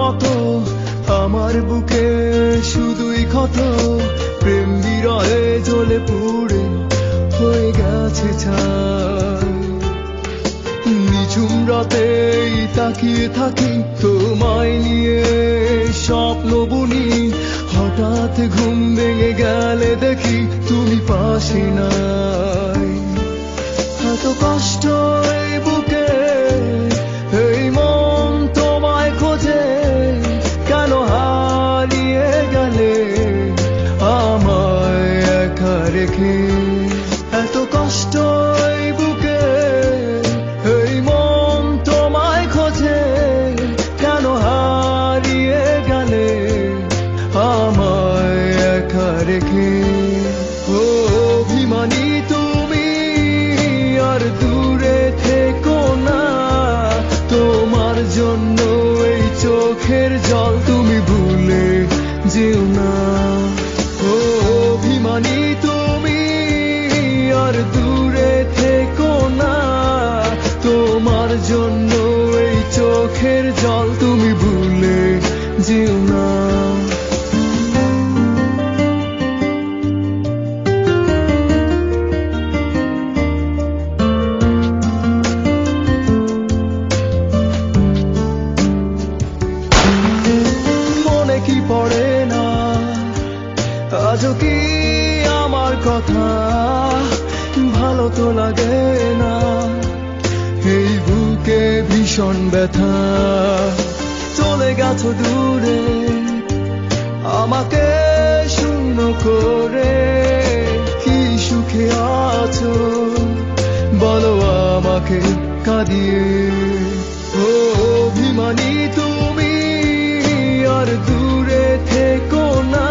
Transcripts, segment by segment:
মতো আমার বুকে শুধুই ক্ষত, প্রেম বিরহে জ্বলে পুড়ে হয়ে গেছে ছাই। নিঝুম রাতেই তাকিয়ে থাকি তোমায় নিয়ে স্বপ্ন বুনি, হঠাৎ ঘুম ভেঙে গেলে দেখি তুমি পাশে নাই। এত কষ্ট এই বুকে, এই মন তোমায় খোঁজে, কেন হারিয়ে গেলে আমায় একা রেখে। এত কষ্ট এই বুকে, এই মন তোমায় খোঁজে, কেন হারিয়ে গেলে আমায় একা রেখে। ও অভিমানী তুমি আর দূরে থেকো না, তোমার জন্য এই চোখের জল তুমি ভুলে যেও না। ও অভিমানী তুমি আর দূরে থেকো না, তোমার জন্য এই চোখের জল তুমি ভুলে যেও না। মনে কি পড়ে না আজও কি আমার কথা, ভালো তো লাগে না এই বুকে ভীষণ ব্যথা। চলে গেছো দূরে আমাকে শূন্য করে, কি সুখে আছো বলো আমাকে কাঁদিয়ে। ও অভিমানী তুমি আর দূরে থেকো না,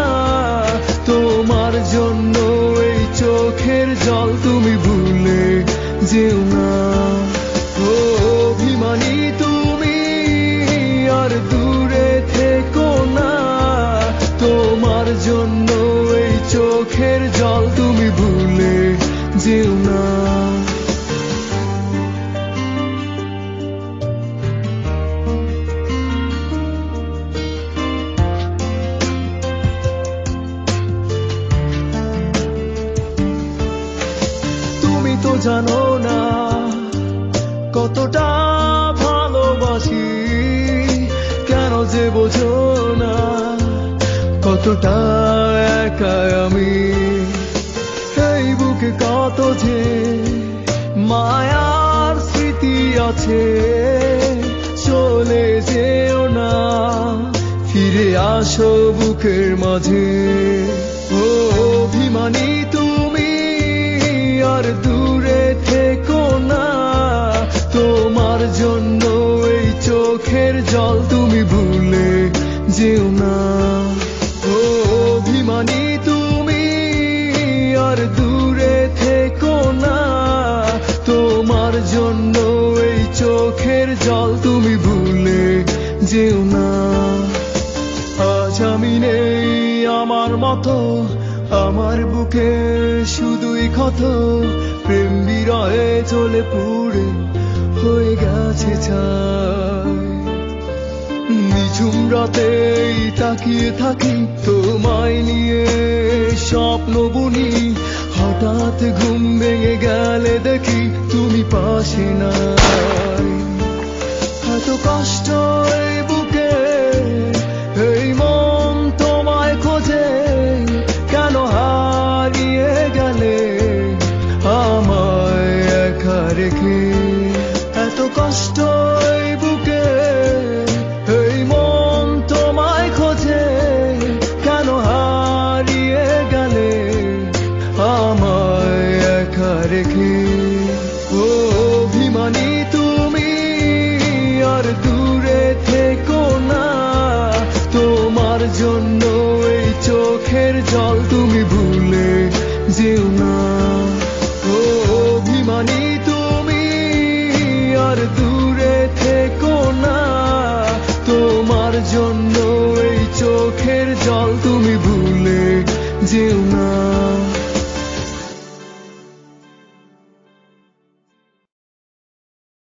তোমার জন্য এই চোখের জল তুমি ভুলে যেও না। ও অভিমানী তুমি আর দূরে থেকো না, তোমার জন্য এই চোখের জল তুমি ভুলে যেও না। তুমি তো জানো না কতটা ভালোবাসি, কেন যে বোঝো না কতটা একা আমি। এই বুকে কত যে মায়ার স্মৃতি আছে, চলে যেও না, ফিরে আসো বুকের মাঝে। ও অভিমানী তুমি আর দূরে থেকো না, তোমার জন্য এই চোখের জল তুমি ভুলে যেও না। ও অভিমানী তুমি আর দূরে থেকো না, তোমার জন্য এই চোখের জল তুমি ভুলে যেও না। আজ আমি নেই আমার মতো, আমার বুকে শুধুই ক্ষত, প্রেম বিরহে জ্বলে পুড়ে হয়ে গেছে ছাই। নিঝুম রাতেই তাকিয়ে থাকি তোমায় নিয়ে স্বপ্ন বুনি, হঠাৎ ঘুম ভেঙে গেলে দেখি তুমি পাশে নাই। এত কষ্ট এই বুকে, এই মন তোমায় খোঁজে, কেন হারিয়ে গেলে আমায় একা রেখে। এত কষ্ট এই বুকে, এই মন তোমায় খোঁজে, কেন হারিয়ে গেলে আমায় একা রেখে। ও অভিমানী তুমি আর দূরে থেকো না, তোমার জন্য এই চোখের জল তুমি ভুলে যেও না। ও অভিমানী তুমি আর দূরে থেকো না, তোমার জন্য এই চোখের জল তুমি ভুলে যেও না।